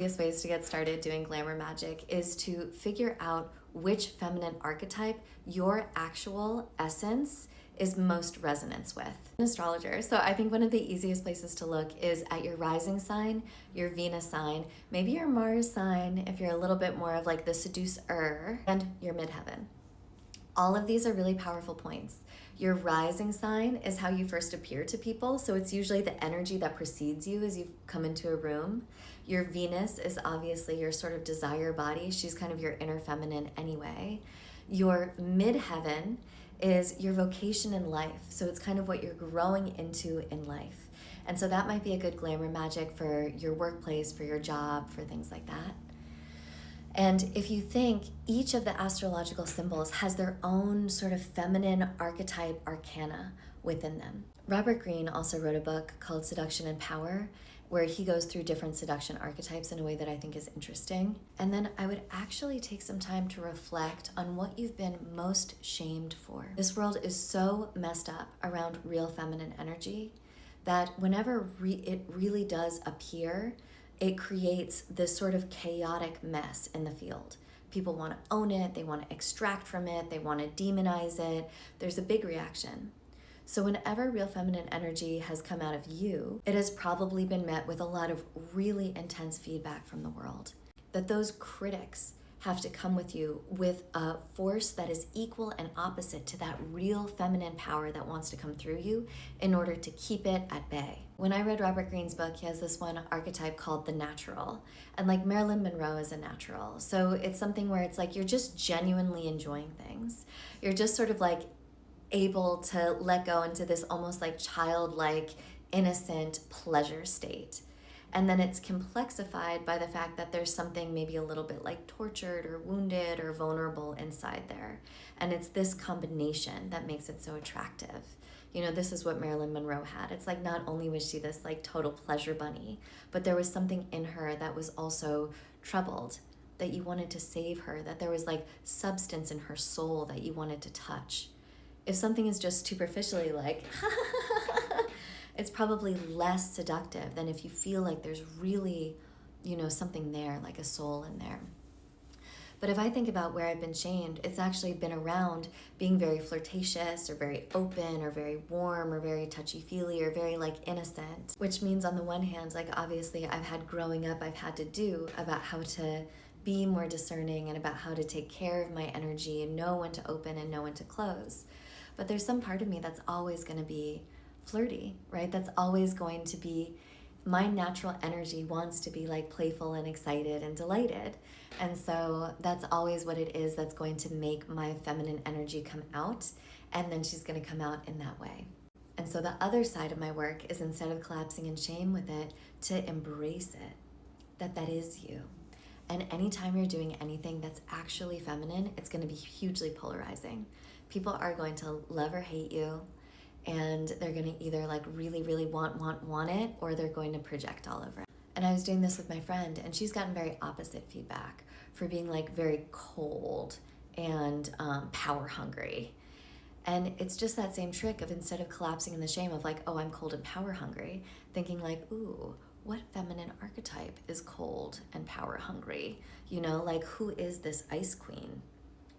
Easiest ways to get started doing glamour magic is to figure out which feminine archetype your actual essence is most resonance with. An astrologer, so I think one of the easiest places to look is at your rising sign, your Venus sign, maybe your Mars sign if you're a little bit more of like the seducer, and your midheaven. All of these are really powerful points. Your rising sign is how you first appear to people, so it's usually the energy that precedes you as you come into a room. Your Venus is obviously your sort of desire body. She's kind of your inner feminine anyway. Your midheaven is your vocation in life, so it's kind of what you're growing into in life. And so that might be a good glamour magic for your workplace, for your job, for things like that. And if you think each of the astrological symbols has their own sort of feminine archetype arcana within them. Robert Greene also wrote a book called Seduction and Power, where he goes through different seduction archetypes in a way that I think is interesting. And then I would actually take some time to reflect on what you've been most shamed for. This world is so messed up around real feminine energy that whenever it really does appear, it creates this sort of chaotic mess in the field. People want to own it, they want to extract from it, they want to demonize it. There's a big reaction. So whenever real feminine energy has come out of you, it has probably been met with a lot of really intense feedback from the world. That those critics have to come with you with a force that is equal and opposite to that real feminine power that wants to come through you in order to keep it at bay. When I read Robert Greene's book, he has this one archetype called the natural. And like Marilyn Monroe is a natural. So it's something where it's like you're just genuinely enjoying things. You're just sort of like able to let go into this almost like childlike, innocent pleasure state. And then it's complexified by the fact that there's something maybe a little bit like tortured or wounded or vulnerable inside there. And it's this combination that makes it so attractive. You know, this is what Marilyn Monroe had. It's like not only was she this like total pleasure bunny, but there was something in her that was also troubled, that you wanted to save her, that there was like substance in her soul that you wanted to touch. If something is just superficially like, it's probably less seductive than if you feel like there's really, you know, something there, like a soul in there. But if I think about where I've been shamed, it's actually been around being very flirtatious or very open or very warm or very touchy-feely or very like innocent, which means on the one hand, like obviously I've had growing up, I've had to do about how to be more discerning and about how to take care of my energy and know when to open and know when to close. But there's some part of me that's always going to be flirty, right? That's always going to be, my natural energy wants to be like playful and excited and delighted. And so that's always what it is that's going to make my feminine energy come out. And then she's going to come out in that way. And so the other side of my work is, instead of collapsing in shame with it, to embrace it, that is you. And anytime you're doing anything that's actually feminine, it's going to be hugely polarizing. People are going to love or hate you, and they're going to either like really, really want it, or they're going to project all over it. And I was doing this with my friend, and she's gotten very opposite feedback for being like very cold and power hungry. And it's just that same trick of, instead of collapsing in the shame of like, oh, I'm cold and power hungry, thinking like, ooh, what feminine archetype is cold and power hungry? You know, like, who is this ice queen?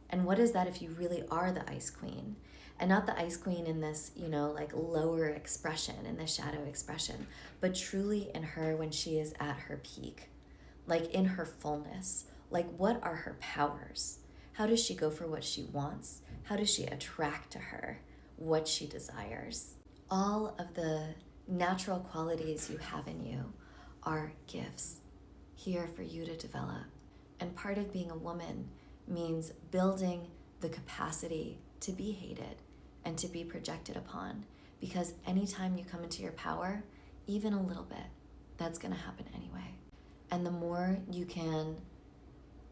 And what is that if you really are the ice queen? And not the ice queen in this, you know, like lower expression, in the shadow expression, but truly in her when she is at her peak, like in her fullness. Like, what are her powers? How does she go for what she wants? How does she attract to her what she desires? All of the natural qualities you have in you are gifts here for you to develop. And part of being a woman means building the capacity to be hated and to be projected upon, because anytime you come into your power, even a little bit, that's going to happen anyway. And the more you can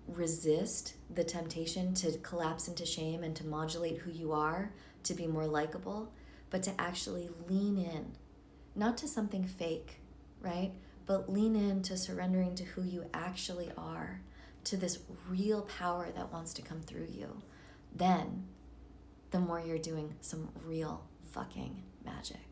resist the temptation to collapse into shame and to modulate who you are to be more likable, but to actually lean in, not to something fake, right? But lean in to surrendering to who you actually are, to this real power that wants to come through you, then the more you're doing some real fucking magic.